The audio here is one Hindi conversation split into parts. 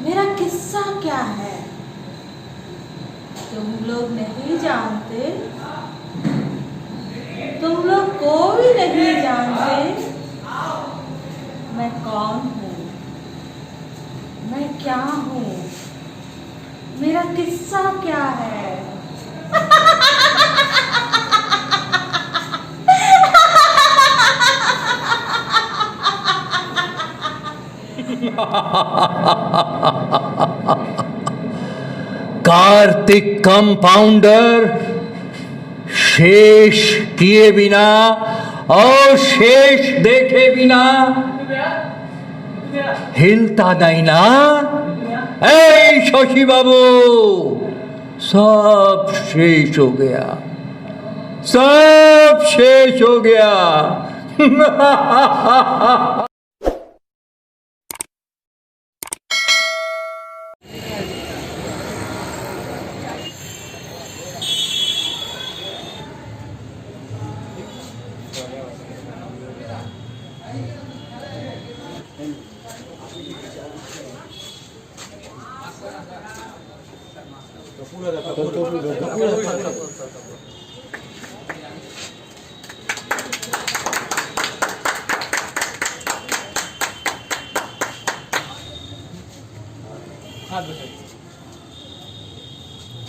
मेरा किस्सा क्या है तुम लोग नहीं जानते, तुम लोग कोई नहीं जानते मैं कौन हूँ, मैं क्या हूँ, मेरा किस्सा क्या है। कार्तिक कंपाउंडर शेष किए बिना और शेष देखे बिना हिलता नहीं ना। ऐ शशि बाबू, सब शेष हो गया, सब शेष हो गया।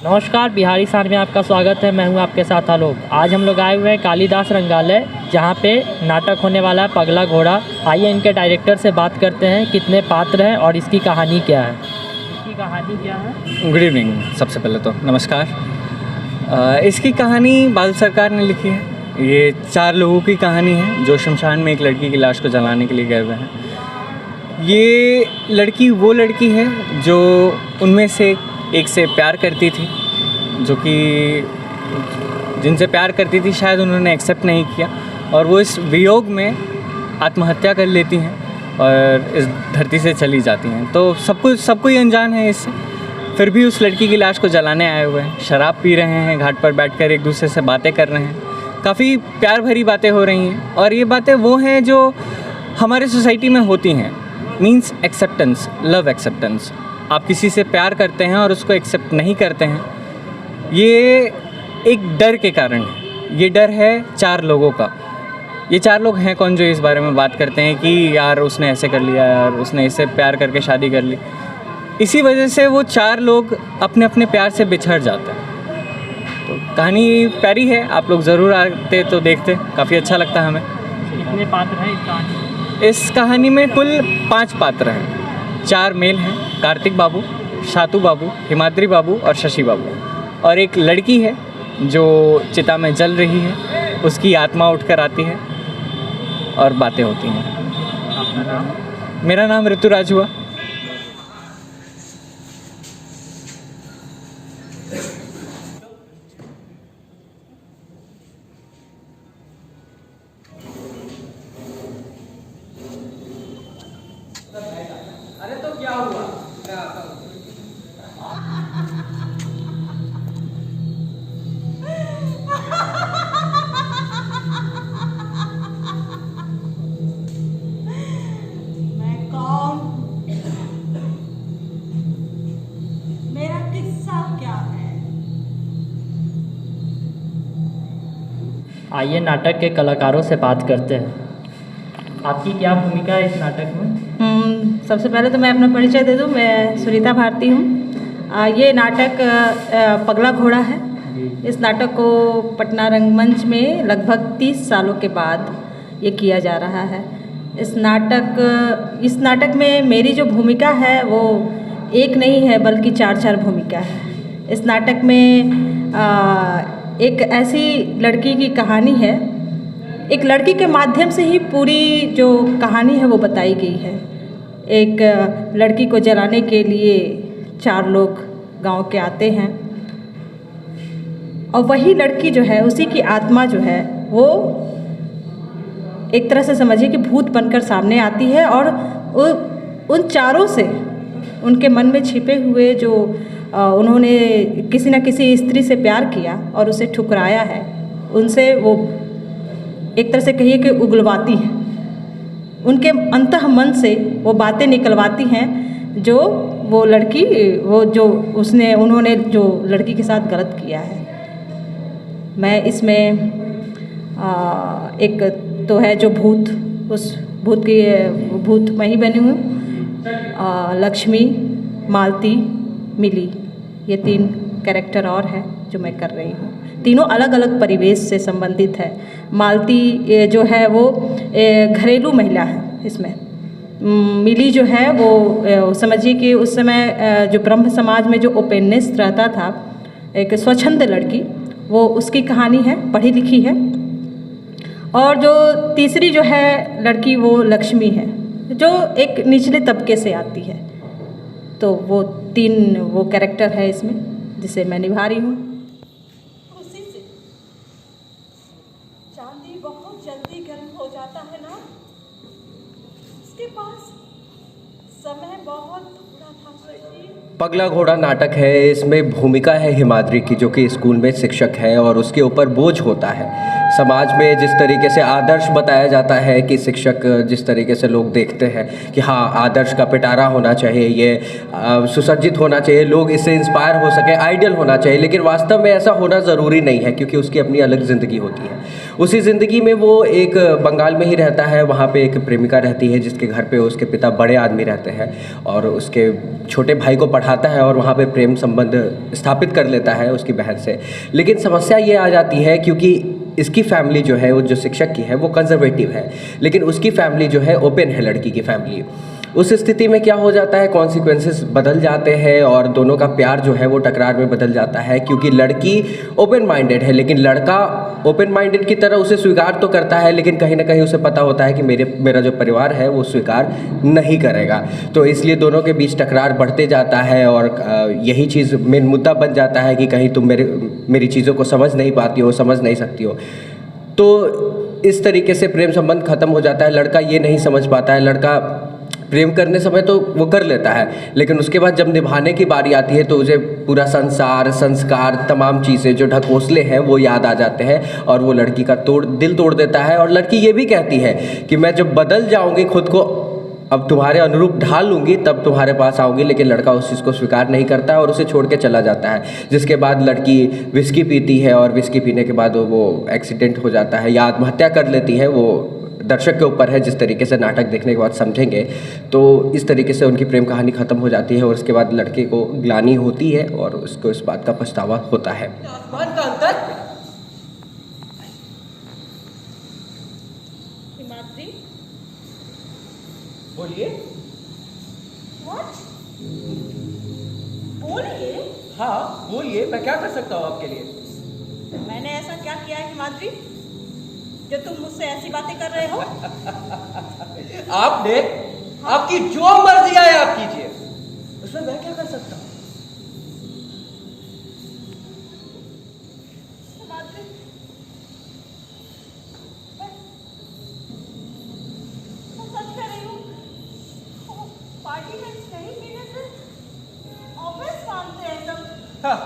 नमस्कार, बिहारी सार में आपका स्वागत है। मैं हूं आपके साथ आलोक। आज हम लोग आए हुए हैं कालिदास रंगालय, जहां पे नाटक होने वाला है पगला घोड़ा। आइए इनके डायरेक्टर से बात करते हैं, कितने पात्र हैं और इसकी कहानी क्या है। इसकी कहानी क्या है? Good evening. सबसे पहले तो नमस्कार। इसकी कहानी बादल सरकार ने लिखी है। ये 4 लोगों की कहानी है जो शमशान में एक लड़की की लाश को जलाने के लिए गए हुए हैं। ये लड़की वो लड़की है जो उनमें से एक से प्यार करती थी, जो कि जिनसे प्यार करती थी शायद उन्होंने एक्सेप्ट नहीं किया, और वो इस वियोग में आत्महत्या कर लेती हैं और इस धरती से चली जाती हैं। तो सब कोई अनजान है इससे, फिर भी उस लड़की की लाश को जलाने आए हुए हैं। शराब पी रहे हैं, घाट पर बैठकर एक दूसरे से बातें कर रहे हैं, काफ़ी प्यार भरी बातें हो रही हैं। और ये बातें वो हैं जो हमारे सोसाइटी में होती हैं, मीन्स एक्सेप्टेंस, लव एक्सेप्टेंस। आप किसी से प्यार करते हैं और उसको एक्सेप्ट नहीं करते हैं, ये एक डर के कारण है। ये डर है 4 लोगों का। ये 4 लोग हैं कौन जो इस बारे में बात करते हैं कि यार उसने ऐसे कर लिया, यार उसने इससे प्यार करके शादी कर ली। इसी वजह से वो 4 लोग अपने अपने प्यार से बिछड़ जाते हैं। तो कहानी प्यारी है, आप लोग ज़रूर आते तो देखते, काफ़ी अच्छा लगता है हमें। कितने पात्र हैं इस कहानी में? इस कहानी में कुल 5 पात्र हैं। 4 मेल हैं, कार्तिक बाबू, शातू बाबू, हिमाद्री बाबू और शशि बाबू। और एक लड़की है जो चिता में जल रही है, उसकी आत्मा उठकर आती है और बातें होती हैं। आपका नाम? मेरा नाम ऋतुराज हुआ। अरे तो क्या हुआ? मैं कौन हूँ? मेरा किस्सा क्या है? आइए नाटक के कलाकारों से बात करते हैं। आपकी क्या भूमिका है इस नाटक में? सबसे पहले तो मैं अपना परिचय दे दूं। मैं सुनीता भारती हूं। ये नाटक पगला घोड़ा है। इस नाटक को पटना रंगमंच में लगभग 30 सालों के बाद ये किया जा रहा है। इस नाटक में मेरी जो भूमिका है वो एक नहीं है बल्कि 4 भूमिका है। इस नाटक में एक ऐसी लड़की की कहानी है, एक लड़की के माध्यम से ही पूरी जो कहानी है वो बताई गई है। एक लड़की को जलाने के लिए 4 लोग गांव के आते हैं, और वही लड़की जो है, उसी की आत्मा जो है वो एक तरह से समझिए कि भूत बनकर सामने आती है, और उन 4 से उनके मन में छिपे हुए जो उन्होंने किसी न किसी स्त्री से प्यार किया और उसे ठुकराया है, उनसे वो एक तरह से कहिए कि उगलवाती हैं। उनके अंतः मन से वो बातें निकलवाती हैं जो वो लड़की वो जो उन्होंने जो लड़की के साथ गलत किया है। मैं इसमें एक तो है जो भूत, उस भूत मैं ही बनी हूँ। लक्ष्मी, मालती, मिली, ये 3 कैरेक्टर और है जो मैं कर रही हूँ। तीनों अलग अलग परिवेश से संबंधित है। मालती ये जो है वो घरेलू महिला है इसमें। मिली जो है वो समझिए कि उस समय जो ब्रह्म समाज में जो ओपननेस रहता था, एक स्वच्छंद लड़की, वो उसकी कहानी है, पढ़ी लिखी है। और जो तीसरी जो है लड़की वो लक्ष्मी है, जो एक निचले तबके से आती है। तो वो 3 वो कैरेक्टर है इसमें जिसे मैं निभा रही हूँ। उसी से चांदी बहुत जल्दी गर्म हो जाता है ना। उसके पास समय बहुत थोड़ा था सही। पगला घोड़ा नाटक है। इसमें भूमिका है हिमाद्री की, जो कि स्कूल में शिक्षक है और उसके ऊपर बोझ होता है। समाज में जिस तरीके से आदर्श बताया जाता है कि शिक्षक जिस तरीके से लोग देखते हैं कि हाँ आदर्श का पिटारा होना चाहिए, ये सुसज्जित होना चाहिए, लोग इससे इंस्पायर हो सके, आइडियल होना चाहिए, लेकिन वास्तव में ऐसा होना ज़रूरी नहीं है क्योंकि उसकी अपनी अलग ज़िंदगी होती है। उसी ज़िंदगी में वो एक बंगाल में ही रहता है। वहाँ पे एक प्रेमिका रहती है जिसके घर पे उसके पिता बड़े आदमी रहते हैं और उसके छोटे भाई को पढ़ाता है और वहाँ पे प्रेम संबंध स्थापित कर लेता है उसकी बहन से। लेकिन समस्या ये आ जाती है क्योंकि इसकी फैमिली जो है वो जो शिक्षक की है वो कंजर्वेटिव है, लेकिन उसकी फैमिली जो है ओपन है, लड़की की फैमिली। उस स्थिति में क्या हो जाता है, कॉन्सिक्वेंसेस बदल जाते हैं और दोनों का प्यार जो है वो टकरार में बदल जाता है क्योंकि लड़की ओपन माइंडेड है लेकिन लड़का ओपन माइंडेड की तरह उसे स्वीकार तो करता है, लेकिन कहीं ना कहीं उसे पता होता है कि मेरा जो परिवार है वो स्वीकार नहीं करेगा। तो इसलिए दोनों के बीच टकरार बढ़ते जाता है और यही चीज़ मेन मुद्दा बन जाता है कि कहीं तुम मेरी चीज़ों को समझ नहीं पाती हो, समझ नहीं सकती हो। तो इस तरीके से प्रेम संबंध खत्म हो जाता है। लड़का ये नहीं समझ पाता है, लड़का प्रेम करने समय तो वो कर लेता है लेकिन उसके बाद जब निभाने की बारी आती है तो उसे पूरा संसार, संस्कार, तमाम चीज़ें जो ढकोसले हैं वो याद आ जाते हैं और वो लड़की का दिल तोड़ देता है। और लड़की ये भी कहती है कि मैं जब बदल जाऊंगी, खुद को अब तुम्हारे अनुरूप ढाल लूँगी तब तुम्हारे पास आऊँगी, लेकिन लड़का उस चीज़ को स्वीकार नहीं करता है और उसे छोड़ के चला जाता है। जिसके बाद लड़की विस्की पीती है और विस्की पीने के बाद वो एक्सीडेंट हो जाता है या आत्महत्या कर लेती है। वो दर्शक के ऊपर है, जिस तरीके से नाटक देखने के बाद समझेंगे। तो इस तरीके से उनकी प्रेम कहानी ख़त्म हो जाती है और उसके बाद लड़के को ग्लानि होती है और उसको इस बात का पछतावा होता है। आसमान का अंतर। हिमाद्री, बोलिए। What? बोलिए। हाँ बोलिए, मैं क्या कर सकता हूँ आपके लिए? मैंने ऐसा क्या किया है हिमाद्री जो तुम मुझसे ऐसी बातें कर रहे हो? आपने आपकी जो मर्जी आए आप कीजिए, उसमें मैं क्या कर सकता हूँ? हिमाद्री, मैं सच कह रही हूँ, पार्टी में नहीं पीने से ऑफिस मानते हैं तुम। हाँ,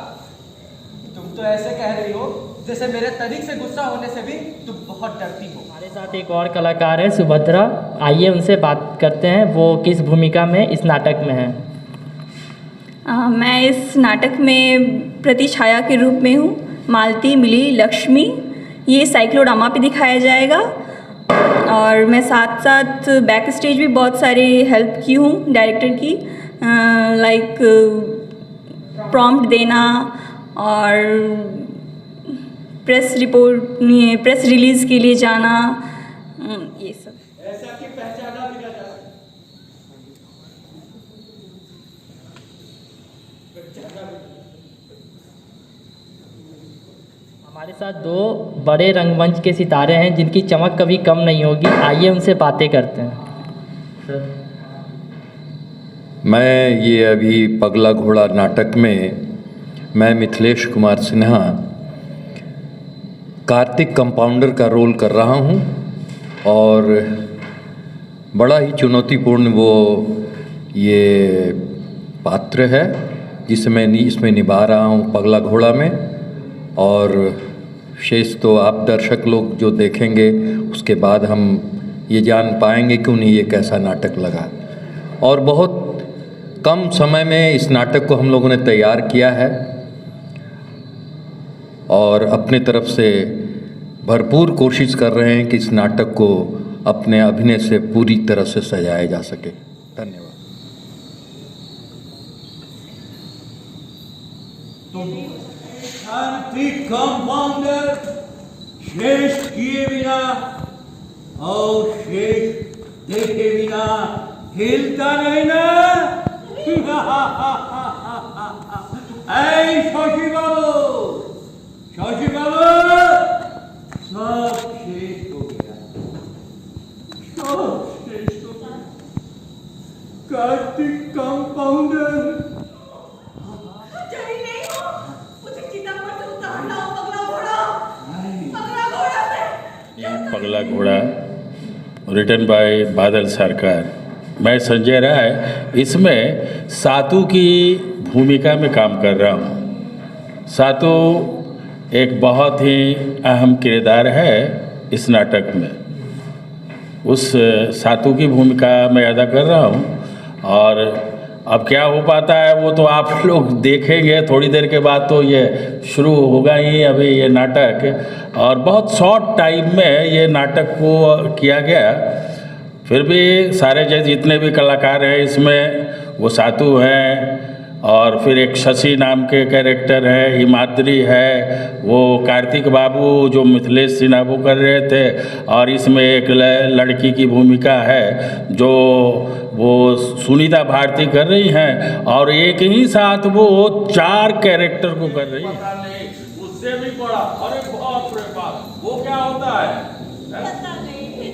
तुम तो ऐसे कह रही हो जैसे मेरे तरीक से गुस्सा होने से भी तुम बहुत डरती हो। हमारे साथ एक और कलाकार है सुभद्रा, आइए उनसे बात करते हैं वो किस भूमिका में इस नाटक में है। मैं इस नाटक में प्रतिछाया के रूप में हूँ। मालती, मिली, लक्ष्मी, ये साइक्लोड्रामा पे दिखाया जाएगा और मैं साथ साथ बैक स्टेज भी बहुत सारे हेल्प की हूँ डायरेक्टर की, लाइक प्रॉम्प्ट देना और प्रेस रिलीज़ के लिए जाना, ये सब। ऐसा कि पहचाना भी ना जा हमारे साथ 2 बड़े रंगमंच के सितारे हैं जिनकी चमक कभी कम नहीं होगी, आइए उनसे बातें करते हैं। मैं ये अभी पगला घोड़ा नाटक में मैं मिथिलेश कुमार सिन्हा कार्तिक कंपाउंडर का रोल कर रहा हूँ और बड़ा ही चुनौतीपूर्ण वो ये पात्र है जिसे मैं इसमें निभा रहा हूँ पगला घोड़ा में। और शेष तो आप दर्शक लोग जो देखेंगे उसके बाद हम ये जान पाएंगे कि उन्हें ये कैसा नाटक लगा। और बहुत कम समय में इस नाटक को हम लोगों ने तैयार किया है और अपने तरफ से भरपूर कोशिश कर रहे हैं कि इस नाटक को अपने अभिनय से पूरी तरह से सजाया जा सके। धन्यवाद। शांति कंपाउंडर शेष किए बिना और शेष देखे बिना हिलता नहीं ना। ऐ शशि बाबू, शशि बाबू, सब शेष हो गया, सब शेष हो गया। कार्तिक कंपाउंडर पगला घोड़ा रिटन बाय बादल सरकार। मैं संजय राय इसमें सातू की भूमिका में काम कर रहा हूँ। सातू एक बहुत ही अहम किरदार है इस नाटक में। उस सातू की भूमिका मैं अदा कर रहा हूँ और अब क्या हो पाता है वो तो आप लोग देखेंगे थोड़ी देर के बाद। तो ये शुरू होगा ही अभी ये नाटक, और बहुत शॉर्ट टाइम में ये नाटक को किया गया। फिर भी सारे जितने भी कलाकार हैं इसमें वो सातू हैं, और फिर एक शशि नाम के कैरेक्टर हैं, हिमाद्री है, वो कार्तिक बाबू जो मिथिलेश सिन्हा वो कर रहे थे, और इसमें एक लड़की की भूमिका है जो वो सुनीता भारती कर रही हैं, और एक ही साथ वो 4 कैरेक्टर को कर रही है। उससे भी बड़ा, अरे बाप रे बाप, वो क्या होता है? पता नहीं,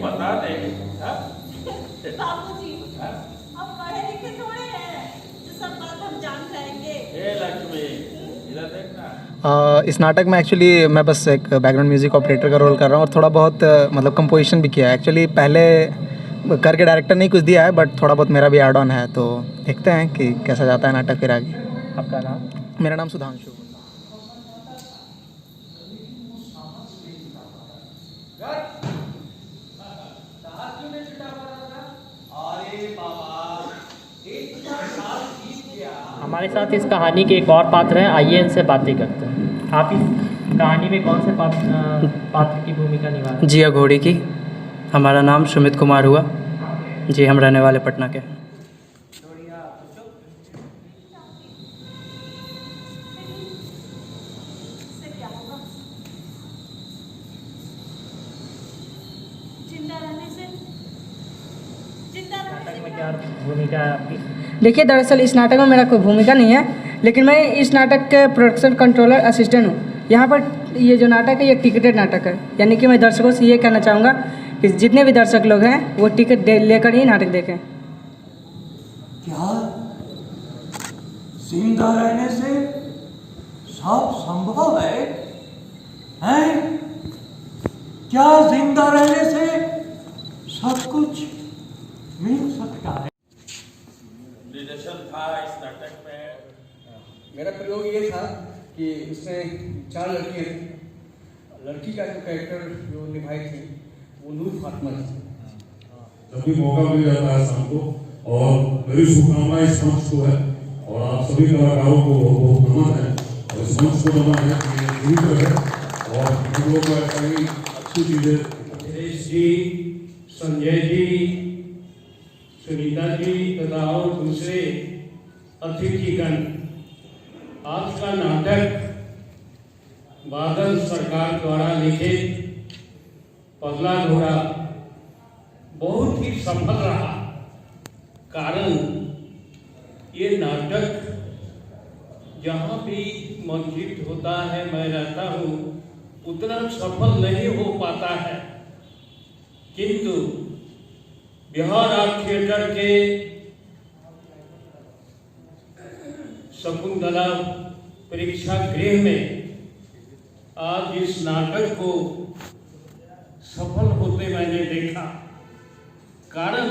पता नहीं। बाबूजी, अब पढ़े लिखे थोड़े हैं, जो सब बात हम जान जाएंगे। ए लक्ष्मी, इधर देखना। इस नाटक में एक्चुअली मैं बस एक बैकग्राउंड म्यूज़िक ऑपरेटर का रोल कर रहा हूँ और थोड़ा बहुत मतलब कंपोजिशन भी किया है। एक्चुअली पहले करके डायरेक्टर ने कुछ दिया है, बट थोड़ा बहुत मेरा भी ऐड ऑन है, तो देखते हैं कि कैसा जाता है नाटक फिर आगे। आपका नाम? मेरा नाम सुधांशु। हमारे साथ इस कहानी के एक और पात्र हैं, आइए इनसे बातें करते हैं। आप इस कहानी में कौन से पात्र की भूमिका निभा रहे हैं? जिया घोड़ी की। हमारा नाम सुमित कुमार हुआ जी, हम रहने वाले पटना के। भूमिका है आपकी? देखिए, दरअसल इस नाटक में मेरा कोई भूमिका नहीं है, लेकिन मैं इस नाटक के प्रोडक्शन कंट्रोलर असिस्टेंट हूँ। यहाँ पर ये जो नाटक है ये टिकटेड नाटक है, यानी कि मैं दर्शकों से ये कहना चाहूँगा कि जितने भी दर्शक लोग हैं वो टिकट लेकर ही नाटक देखें। क्या जिंदा रहने से सब संभव है? हैं? क्या जिंदा रहने से सब कुछ मिल सकता है? निर्देशन था इस नाटक में। मेरा प्रयोग ये था कि उसमें 4 लड़कियाँ थी। लड़की का जो कैरेक्टर जो निभाई थी वो नूर फातिमा थी। जब भी मौका मिल जाता है शाम को, और मेरी शुभकामनाएं इस मंच को है और आप सभी कलाकारों को बहुत नमन है, और इस मंच को नमन है कि जीवित रहे और हम लोग को ऐसा ही अच्छी चीज़ें। दिनेश जी, संजय जी, सुनीता जी तथा और दूसरे अतिथिगण, आज का नाटक बादल सरकार द्वारा लिखित पगला घोड़ा बहुत ही सफल रहा। कारण ये नाटक जहाँ भी मंचित होता है, मैं रहता हूँ, उतना सफल नहीं हो पाता है, किंतु बिहार आर्ट थिएटर के शकुंतला प्रेक्षागृह में आज इस नाटक को सफल होते मैंने देखा। कारण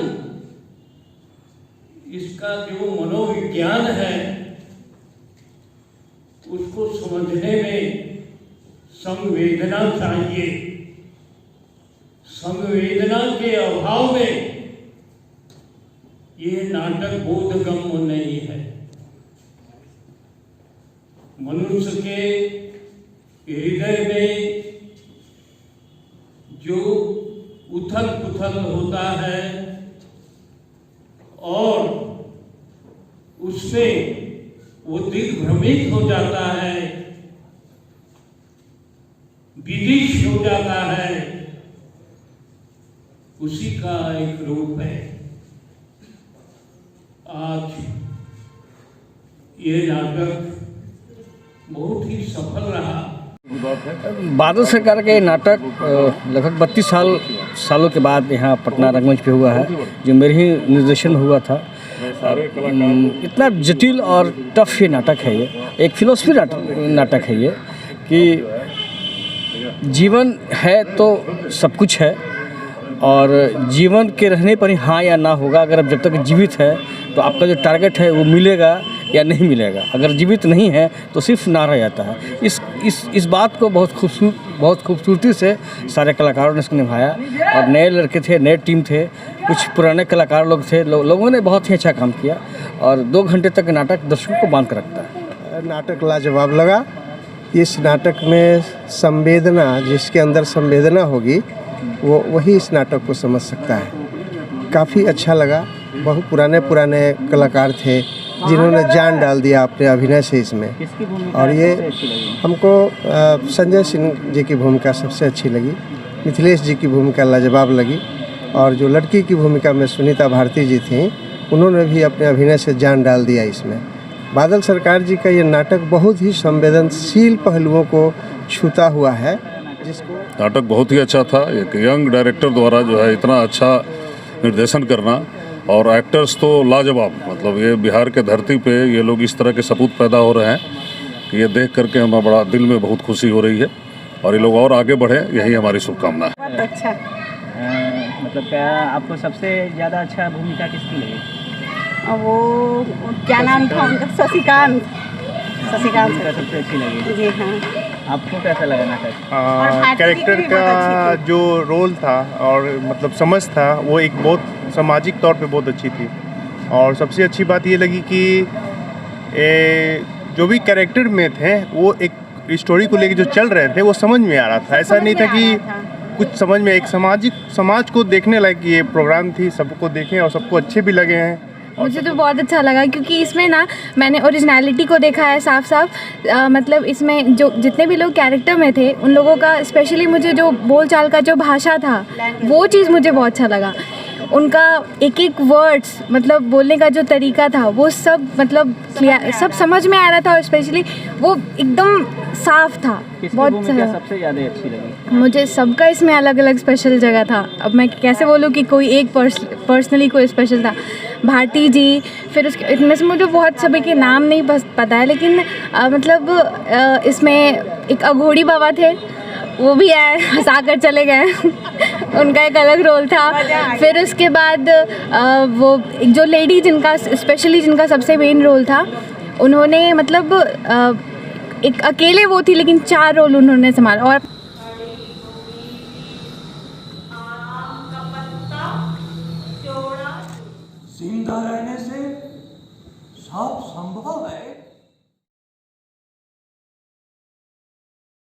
इसका जो मनोविज्ञान है उसको समझने में संवेदना चाहिए। संवेदना के अभाव में ये नाटक बोधगम्य नहीं है। मनुष्य के हृदय में जो उथल पुथल होता है और उससे वो दिग्भ्रमित हो जाता है, विदिश हो जाता है, उसी का एक रूप है। आज ये नाटक बहुत ही सफल रहा। बादल सरकार का ये नाटक लगभग 32 सालों के बाद यहाँ पटना रंगमंच पे हुआ है, जो मेरे ही निर्देशन में हुआ था। इतना जटिल और टफ ये नाटक है, ये एक फिलोसफी नाटक है ये कि जीवन है तो सब कुछ है और जीवन के रहने पर ही हाँ या ना होगा। अगर आप जब तक जीवित है तो आपका जो टारगेट है वो मिलेगा या नहीं मिलेगा, अगर जीवित नहीं है तो सिर्फ ना रह जाता है। इस बात को बहुत खूबसूरती से सारे कलाकारों ने इसको निभाया और नए लड़के थे, नए टीम थे, कुछ पुराने कलाकार लोग थे, लोगों ने बहुत ही अच्छा काम किया और 2 घंटे तक नाटक दर्शकों को बांध कर रखता है। नाटक लाजवाब लगा। इस नाटक में संवेदना, जिसके अंदर संवेदना होगी वो वही इस नाटक को समझ सकता है। काफ़ी अच्छा लगा। बहुत पुराने कलाकार थे जिन्होंने जान डाल दिया अपने अभिनय से इसमें, और ये हमको संजय सिंह जी की भूमिका सबसे अच्छी लगी, मिथिलेश जी की भूमिका लाजवाब लगी, और जो लड़की की भूमिका में सुनीता भारती जी थी उन्होंने भी अपने अभिनय से जान डाल दिया इसमें। बादल सरकार जी का ये नाटक बहुत ही संवेदनशील पहलुओं को छूता हुआ है, जिसको नाटक बहुत ही अच्छा था। एक यंग डायरेक्टर द्वारा जो है इतना अच्छा निर्देशन करना, और एक्टर्स तो लाजवाब। मतलब ये बिहार के धरती पे ये लोग इस तरह के सपूत पैदा हो रहे हैं कि ये देख करके हमें बड़ा दिल में बहुत खुशी हो रही है, और ये लोग और आगे बढ़े, यही हमारी शुभकामना है। बहुत अच्छा। मतलब क्या आपको सबसे ज़्यादा अच्छा भूमिका किसकी लगी? वो क्या नाम था उनका? शशिकांत सबसे अच्छी लगी। जी हाँ। आपको कैसा लगा नाटक? कैरेक्टर का जो रोल था और मतलब समझ था वो एक बहुत सामाजिक तौर पे बहुत अच्छी थी, और सबसे अच्छी बात ये लगी कि जो भी कैरेक्टर में थे वो एक स्टोरी को लेके जो चल रहे थे वो समझ में आ रहा था। ऐसा नहीं था कि कुछ समझ में, एक समाज को देखने लायक ये प्रोग्राम थी, सबको देखें और सबको अच्छे भी लगे हैं। मुझे तो बहुत अच्छा लगा क्योंकि इसमें ना मैंने ओरिजिनलिटी को देखा है साफ साफ। मतलब इसमें जो जितने भी लोग कैरेक्टर में थे उन लोगों का स्पेशली मुझे जो बोलचाल का जो भाषा था वो चीज़ मुझे बहुत अच्छा लगा। उनका एक एक वर्ड्स मतलब बोलने का जो तरीका था वो सब मतलब सब समझ में आ रहा था, और स्पेशली वो एकदम साफ था। बहुत सबसे ज़्यादा अच्छी लगी? मुझे सबका इसमें अलग अलग स्पेशल जगह था। अब मैं कैसे बोलूँ कि कोई एक पर्सनली कोई स्पेशल था। भारती जी, फिर उसके इनमें से मुझे बहुत सभी के नाम नहीं पता है, लेकिन मतलब इसमें एक अघोड़ी बाबा थे, वो भी आए हंसा कर चले गए उनका एक अलग रोल था। फिर उसके बाद वो जो लेडी जिनका स्पेशली जिनका सबसे मेन रोल था, उन्होंने मतलब एक अकेले वो थी लेकिन 4 रोल उन्होंने संभाला। और जिंदा रहने से सब संभव है।